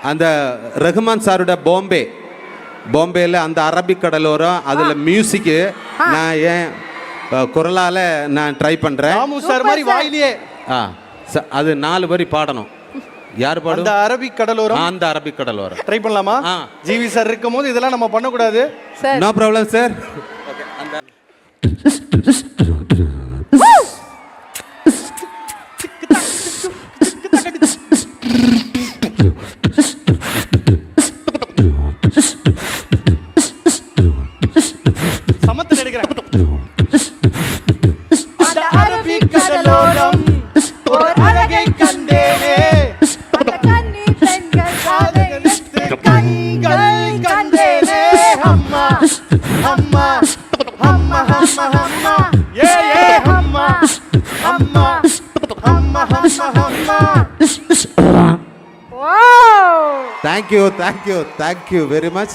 அந்த ரஹ்மான் சாரோட பாம்பேல அந்த அரபிக் கடலோரம் அதில் மியூசிக்கு நான் ஏன் குரலால் நான் ட்ரை பண்ணுறேன். ராமு சார் மாதிரி வாயிலேயே அது 4 வரி பாடணும். யார் பாடும்? அந்த அரபிக் கடலோரம். அந்த அரபிக் கடலோரம் ட்ரை பண்ணலாமா? ஜிவி சார் இருக்கும்போது இதெல்லாம் நம்ம பண்ணக்கூடாது. No problem sir. சமத்து நடிக்கிறேன். அந்த அரபிக் கடலோரம் ஒரு அழகை கண்டேனே, அந்த கண்ணீர் பெண்கள் காதலித்து கண்கள் கண்டேனே. அம்மா அம்மா அம்மா அம்மா அம்மா ஏ ஏ அம்மா அம்மா அம்மா அம்மா அம்மா. Thank you very much.